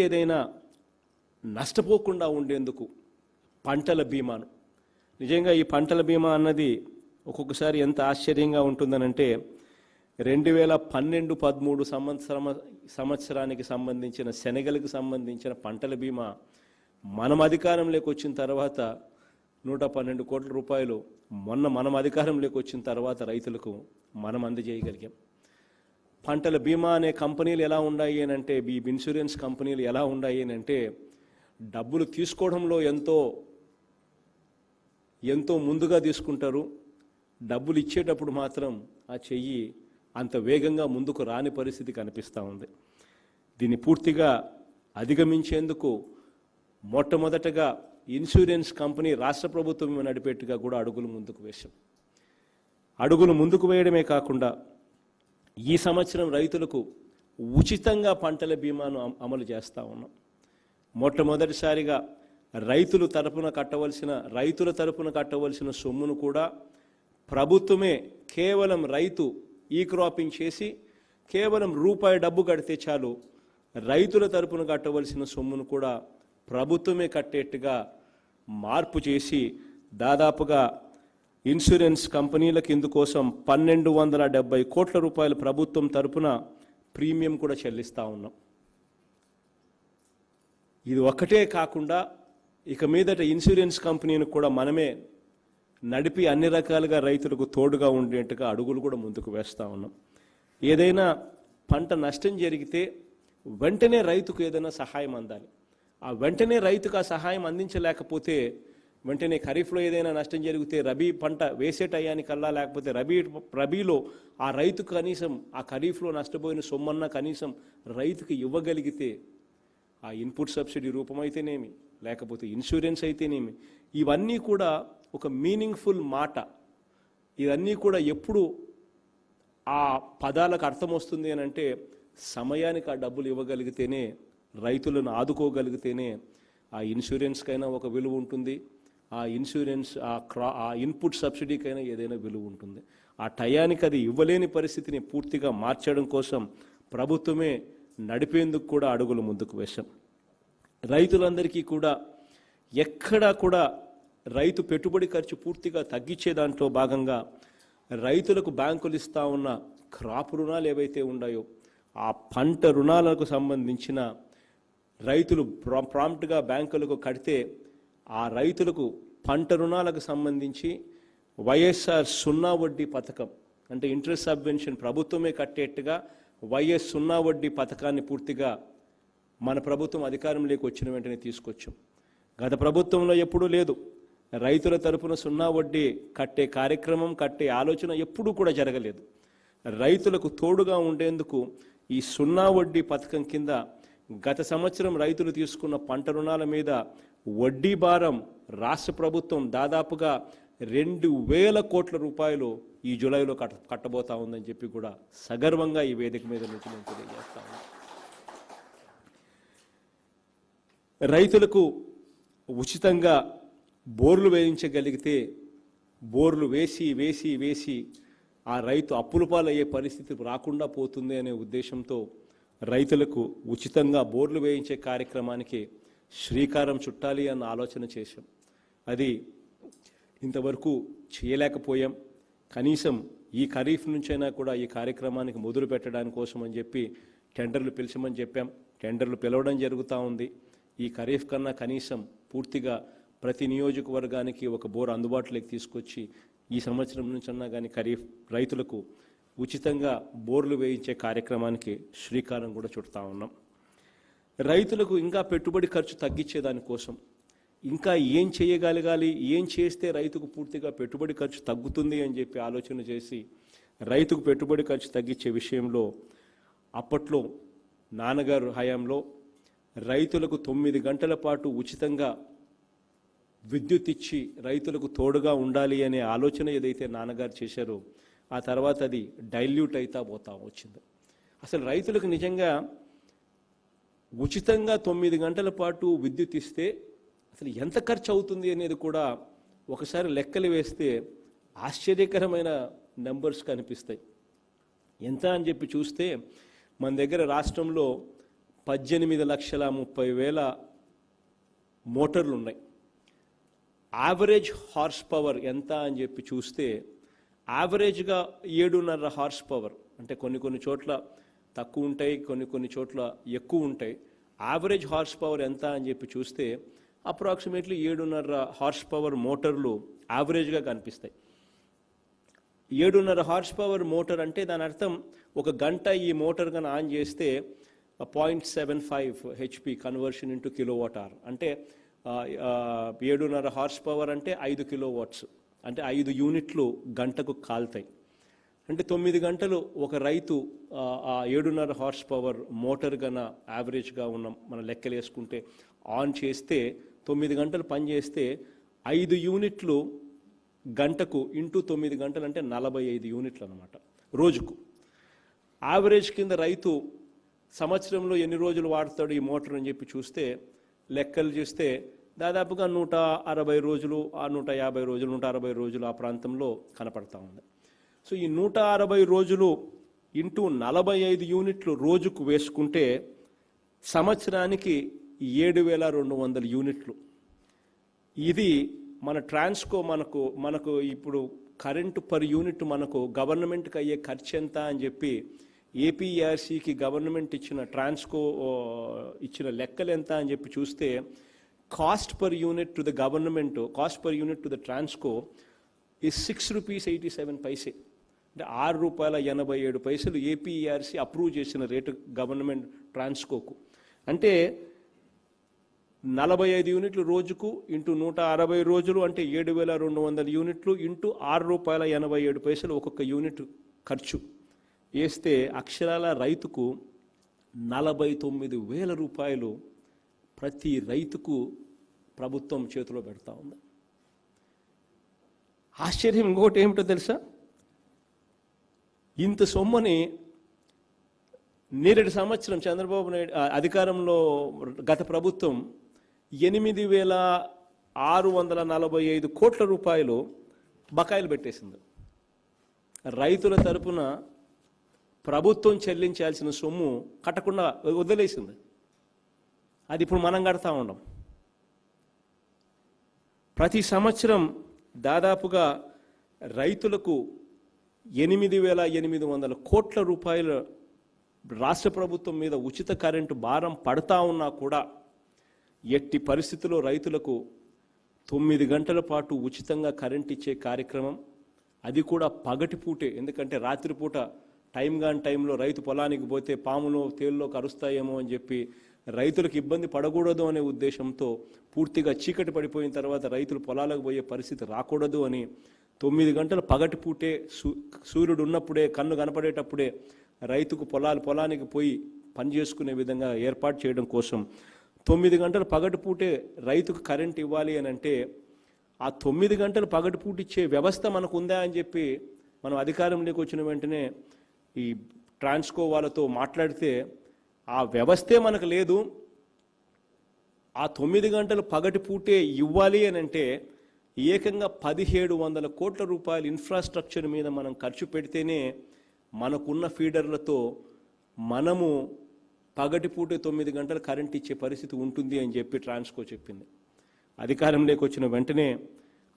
ఏదైనా నష్టపోకుండా ఉండేందుకు పంటల బీమాను, నిజంగా ఈ పంటల బీమా అన్నది ఒక్కొక్కసారి ఎంత ఆశ్చర్యంగా ఉంటుందనంటే 2012-13 సంవత్సరానికి సంబంధించిన శనగలకు సంబంధించిన పంటల బీమా మనం అధికారంలోకి వచ్చిన తర్వాత 112 కోట్ల రూపాయలు మొన్న మనం అధికారంలోకి వచ్చిన తర్వాత రైతులకు మనం అందజేయగలిగాం. పంటల బీమా అనే కంపెనీలు ఎలా ఉన్నాయి అంటే, ఈ ఇన్సూరెన్స్ కంపెనీలు ఎలా ఉన్నాయి అంటే, డబ్బులు తీసుకోవడంలో ఎంతో ముందుగా తీసుకుంటారు, డబ్బులు ఇచ్చేటప్పుడు మాత్రం ఆ చెయ్యి అంత వేగంగా ముందుకు రాని పరిస్థితి కనిపిస్తూ ఉంది. దీన్ని పూర్తిగా అధిగమించేందుకు మొట్టమొదటగా ఇన్సూరెన్స్ కంపెనీ రాష్ట్ర ప్రభుత్వం నడిపేట్టుగా కూడా అడుగులు ముందుకు వేశాం. అడుగులు ముందుకు వేయడమే కాకుండా ఈ సంవత్సరం రైతులకు ఉచితంగా పంటల బీమాను అమలు చేస్తూ ఉన్నాం. మొట్టమొదటిసారిగా రైతుల తరపున కట్టవలసిన సొమ్మును కూడా ప్రభుత్వమే కేవలం రైతు ఈ క్రాపింగ్ చేసి కేవలం రూపాయి డబ్బు కడితే చాలు, రైతుల తరపున కట్టవలసిన సొమ్మును కూడా ప్రభుత్వమే కట్టేట్టుగా మార్పు చేసి దాదాపుగా ఇన్సూరెన్స్ కంపెనీలకు ఇందుకోసం 1270 కోట్ల రూపాయలు ప్రభుత్వం తరపున ప్రీమియం కూడా చెల్లిస్తూ ఉన్నాం. ఇది ఒక్కటే కాకుండా ఇక మీదట ఇన్సూరెన్స్ కంపెనీని కూడా మనమే నడిపి అన్ని రకాలుగా రైతులకు తోడుగా ఉండేట్టుగా అడుగులు కూడా ముందుకు వేస్తూ ఉన్నాం. ఏదైనా పంట నష్టం జరిగితే వెంటనే రైతుకు ఏదైనా సహాయం అందాలి. ఆ వెంటనే రైతుకు ఆ సహాయం అందించలేకపోతే వెంటనే ఖరీఫ్లో ఏదైనా నష్టం జరిగితే రబీ పంట వేసే టయానికల్లా, లేకపోతే రబీలో ఆ రైతుకు కనీసం ఆ ఖరీఫ్లో నష్టపోయిన సొమ్మన్నా కనీసం రైతుకు ఇవ్వగలిగితే, ఆ ఇన్పుట్ సబ్సిడీ రూపమైతేనేమి లేకపోతే ఇన్సూరెన్స్ అయితేనేమి, ఇవన్నీ కూడా ఒక మీనింగ్ఫుల్ మాట. ఇవన్నీ కూడా ఎప్పుడు ఆ పదాలకు అర్థం వస్తుంది అని అంటే, సమయానికి ఆ డబ్బులు ఇవ్వగలిగితేనే, రైతులను ఆదుకోగలిగితేనే ఆ ఇన్సూరెన్స్కైనా ఒక విలువ ఉంటుంది, ఆ ఇన్సూరెన్స్ ఆ ఇన్పుట్ సబ్సిడీకైనా ఏదైనా విలువ ఉంటుంది. ఆ టయానికి అది ఇవ్వలేని పరిస్థితిని పూర్తిగా మార్చడం కోసం ప్రభుత్వమే నడిపేందుకు కూడా అడుగులు ముందుకు వేశాం. రైతులందరికీ కూడా ఎక్కడా కూడా రైతు పెట్టుబడి ఖర్చు పూర్తిగా తగ్గించే దాంట్లో భాగంగా రైతులకు బ్యాంకులు ఇస్తూ ఉన్న క్రాప్ రుణాలు ఏవైతే ఉన్నాయో ఆ పంట రుణాలకు సంబంధించిన రైతులు ప్రాంప్ట్గా బ్యాంకులకు కడితే ఆ రైతులకు పంట రుణాలకు సంబంధించి వైఎస్ఆర్ 0 వడ్డీ పథకం, అంటే ఇంట్రెస్ట్ సబ్వెన్షన్ ప్రభుత్వమే కట్టేట్టుగా వైఎస్ 0 వడ్డీ పథకాన్ని పూర్తిగా మన ప్రభుత్వం అధికారంలోకి వచ్చిన వెంటనే తీసుకొచ్చాం. గత ప్రభుత్వంలో ఎప్పుడూ లేదు. రైతుల తరపున 0 వడ్డీ కట్టే కార్యక్రమం, కట్టే ఆలోచన ఎప్పుడూ కూడా జరగలేదు. రైతులకు తోడుగా ఉండేందుకు ఈ 0 వడ్డీ పథకం కింద గత సంవత్సరం రైతులు తీసుకున్న పంట రుణాల మీద వడ్డీ భారం రాష్ట్ర ప్రభుత్వం దాదాపుగా 2000 కోట్ల రూపాయలు ఈ జూలైలో కట్టబోతా ఉందని చెప్పి కూడా సగర్వంగా ఈ వేదిక మీద నుంచి నేను తెలియజేస్తా ఉన్నాను. రైతులకు ఉచితంగా బోర్లు వేయించగలిగితే, బోర్లు వేసి ఆ రైతు అప్పుల పాలయ్యే పరిస్థితి రాకుండా పోతుంది అనే ఉద్దేశంతో రైతులకు ఉచితంగా బోర్లు వేయించే కార్యక్రమానికి శ్రీకారం చుట్టాలి అన్న ఆలోచన చేశాం. అది ఇంతవరకు చేయలేకపోయాం. కనీసం ఈ ఖరీఫ్ నుంచైనా కూడా ఈ కార్యక్రమానికి మొదలు పెట్టడానికి కోసం అని చెప్పి టెండర్లు పిలిచమని చెప్పాం. టెండర్లు పిలవడం జరుగుతూ ఉంది. ఈ ఖరీఫ్ కన్నా కనీసం పూర్తిగా ప్రతి నియోజకవర్గానికి ఒక బోర్ అందుబాటులోకి తీసుకొచ్చి ఈ సంవత్సరం నుంచన్నా కానీ ఖరీఫ్ రైతులకు ఉచితంగా బోర్లు వేయించే కార్యక్రమానికి శ్రీకారం కూడా చుడతా ఉన్నాం. రైతులకు ఇంకా పెట్టుబడి ఖర్చు తగ్గించేదానికోసం ఇంకా ఏం చేయగలగాలి, ఏం చేస్తే రైతుకు పూర్తిగా పెట్టుబడి ఖర్చు తగ్గుతుంది అని చెప్పి ఆలోచన చేసి రైతుకు పెట్టుబడి ఖర్చు తగ్గించే విషయంలో అప్పట్లో నాన్నగారు హయాంలో రైతులకు 9 గంటల పాటు ఉచితంగా విద్యుత్ ఇచ్చి రైతులకు తోడుగా ఉండాలి అనే ఆలోచన ఏదైతే నాన్నగారు చేశారో ఆ తర్వాత అది డైల్యూట్ అవుతా పోతా వచ్చింది. అసలు రైతులకు నిజంగా ఉచితంగా 9 గంటల పాటు విద్యుత్ ఇస్తే అసలు ఎంత ఖర్చు అవుతుంది అనేది కూడా ఒకసారి లెక్కలు వేస్తే ఆశ్చర్యకరమైన నెంబర్స్ కనిపిస్తాయి. ఎంత అని చెప్పి చూస్తే మన దగ్గర రాష్ట్రంలో 18,30,000 మోటార్లు ఉన్నాయి. యావరేజ్ హార్స్ పవర్ ఎంత అని చెప్పి చూస్తే యావరేజ్గా 7.5 హార్స్ పవర్, అంటే కొన్ని చోట్ల తక్కువ ఉంటాయి, కొన్ని చోట్ల ఎక్కువ ఉంటాయి. యావరేజ్ హార్స్ పవర్ ఎంత అని చెప్పి చూస్తే అప్రాక్సిమేట్లీ 7.5 హార్స్ పవర్ మోటార్లు యావరేజ్గా కనిపిస్తాయి. 7.5 హార్స్ పవర్ మోటార్ అంటే దాని అర్థం ఒక గంట ఈ మోటార్ కన్నా ఆన్ చేస్తే 0.75 HP conversion into kilowatt hour, అంటే 7.5 హార్స్ పవర్ అంటే 5 కిలోవాట్స్, అంటే 5 యూనిట్లు గంటకు కాలుతాయి. అంటే 9 గంటలు ఒక రైతు ఆ 7.5 హార్స్ పవర్ మోటార్ కన్నా యావరేజ్గా ఉన్న మన లెక్కలు వేసుకుంటే ఆన్ చేస్తే 9 గంటలు పనిచేస్తే 5 యూనిట్లు గంటకు ఇంటూ 9 గంటలు అంటే 45 యూనిట్లు అనమాట రోజుకు. యావరేజ్ కింద రైతు సంవత్సరంలో ఎన్ని రోజులు వాడతాడు ఈ మోటార్ అని చెప్పి చూస్తే లెక్కలు చూస్తే దాదాపుగా 160 రోజులు, 150 రోజులు, 160 రోజులు ఆ ప్రాంతంలో కనపడతా ఉంది. సో ఈ 160 రోజులు ఇంటూ 45 యూనిట్లు రోజుకు వేసుకుంటే సంవత్సరానికి 7,200 యూనిట్లు. ఇది మన ట్రాన్స్కో మనకు ఇప్పుడు కరెంటు పర్ యూనిట్ మనకు గవర్నమెంట్కి అయ్యే ఖర్చు ఎంత అని చెప్పి ఏపీఆర్సీకి గవర్నమెంట్ ఇచ్చిన ట్రాన్స్కో ఇచ్చిన లెక్కలు ఎంత అని చెప్పి చూస్తే cost per unit to the government, cost per unit to the Transco is ₹6.87. అంటే ₹6.87 ఏపీఆర్సీ అప్రూవ్ చేసిన రేటు గవర్నమెంట్ ట్రాన్స్కోకు. అంటే 45 యూనిట్లు రోజుకు ఇంటూ 160 రోజులు అంటే 7,200 యూనిట్లు ఇంటూ ₹6.87 ఒక్కొక్క యూనిట్ ఖర్చు వేస్తే అక్షరాల రైతుకు 49,000 రూపాయలు ప్రతి రైతుకు ప్రభుత్వం చేతిలో పెడతా ఉంది. ఆశ్చర్యం ఇంకోటి ఏమిటో తెలుసా, ఇంత సొమ్మని నేరేడు సంవత్సరం చంద్రబాబు నాయుడు అధికారంలో గత ప్రభుత్వం 8,645 కోట్ల రూపాయలు బకాయిలు పెట్టేసింది. రైతుల తరపున ప్రభుత్వం చెల్లించాల్సిన సొమ్ము కట్టకుండా వదిలేసింది. అది ఇప్పుడు మనం కడతా ఉన్నాం. ప్రతి సంవత్సరం దాదాపుగా రైతులకు 8,800 కోట్ల రూపాయల రాష్ట్ర ప్రభుత్వం మీద ఉచిత కరెంటు భారం పడతా ఉన్నా కూడా ఎట్టి పరిస్థితుల్లో రైతులకు 9 గంటల పాటు ఉచితంగా కరెంట్ ఇచ్చే కార్యక్రమం, అది కూడా పగటిపూటే. ఎందుకంటే రాత్రిపూట టైంలో రైతు పొలానికి పోతే పాములు తేల్లో కరుస్తాయేమో అని చెప్పి రైతులకు ఇబ్బంది పడకూడదు అనే ఉద్దేశంతో పూర్తిగా చీకటి పడిపోయిన తర్వాత రైతులు పొలాలకు పోయే పరిస్థితి రాకూడదు అని 9 గంటలు పగటిపూటే సూర్యుడు ఉన్నప్పుడే కన్ను కనపడేటప్పుడే రైతుకు పొలానికి పోయి పని చేసుకునే విధంగా ఏర్పాటు చేయడం కోసం 9 గంటలు పగటిపూటే రైతుకు కరెంట్ ఇవ్వాలి అని అంటే ఆ 9 గంటలు పగటిపూట ఇచ్చే వ్యవస్థ మనకు ఉందా అని చెప్పి మనం అధికారంలోకి వచ్చిన వెంటనే ఈ ట్రాన్స్కో వాళ్ళతో మాట్లాడితే ఆ వ్యవస్థే మనకు లేదు. ఆ 9 గంటలు పగటిపూటే ఇవ్వాలి అని అంటే ఏకంగా 1,700 కోట్ల రూపాయల ఇన్ఫ్రాస్ట్రక్చర్ మీద మనం ఖర్చు పెడితేనే మనకున్న ఫీడర్లతో మనము పగటిపూటే 9 గంటలు కరెంట్ ఇచ్చే పరిస్థితి ఉంటుంది అని చెప్పి ట్రాన్స్కో చెప్పింది. అధికారంలోకి వచ్చిన వెంటనే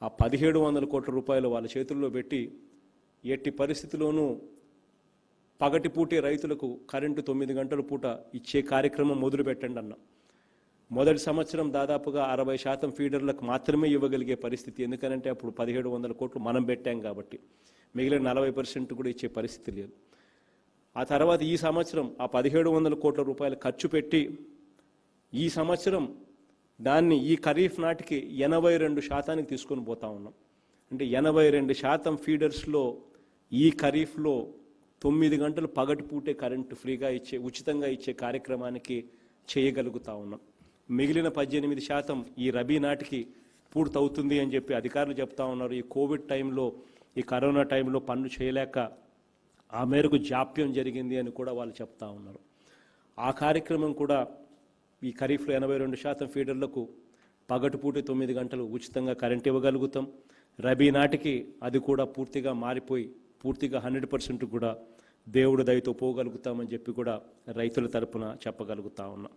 ఆ 1,700 కోట్ల రూపాయలు వాళ్ళ చేతుల్లో పెట్టి ఎట్టి పరిస్థితిలోనూ పగటిపూటే రైతులకు కరెంటు 9 గంటల పూట ఇచ్చే కార్యక్రమం మొదలు పెట్టండి అన్న. మొదటి సంవత్సరం దాదాపుగా 60% ఫీడర్లకు మాత్రమే ఇవ్వగలిగే పరిస్థితి, ఎందుకంటే అప్పుడు 1,700 కోట్లు మనం పెట్టాం కాబట్టి మిగిలిన 40% కూడా ఇచ్చే పరిస్థితి లేదు. ఆ తర్వాత ఈ సంవత్సరం ఆ 1,700 కోట్ల రూపాయలు ఖర్చు పెట్టి ఈ సంవత్సరం దాన్ని ఈ ఖరీఫ్ నాటికి 82% తీసుకొని పోతా ఉన్నాం. అంటే 82% ఫీడర్స్లో ఈ ఖరీఫ్లో 9 గంటలు పగటిపూటే కరెంటు ఫ్రీగా ఉచితంగా ఇచ్చే కార్యక్రమానికి చేయగలుగుతా ఉన్నాం. మిగిలిన 18% ఈ రబీ నాటికి పూర్తవుతుంది అని చెప్పి అధికారులు చెప్తా ఉన్నారు. ఈ కోవిడ్ టైంలో, ఈ కరోనా టైంలో పనులు చేయలేక ఆ మేరకు జాప్యం జరిగింది అని కూడా వాళ్ళు చెప్తా ఉన్నారు. ఆ కార్యక్రమం కూడా ఈ ఖరీఫ్లో 82% ఫీడర్లకు పగటిపూట 9 గంటలు ఉచితంగా కరెంట్ ఇవ్వగలుగుతాం. రబీ నాటికి అది కూడా పూర్తిగా మారిపోయి పూర్తిగా 100% కూడా దేవుడు దయతో పోగలుగుతామని చెప్పి కూడా రైతుల తరపున చెప్పగలుగుతా ఉన్నాం.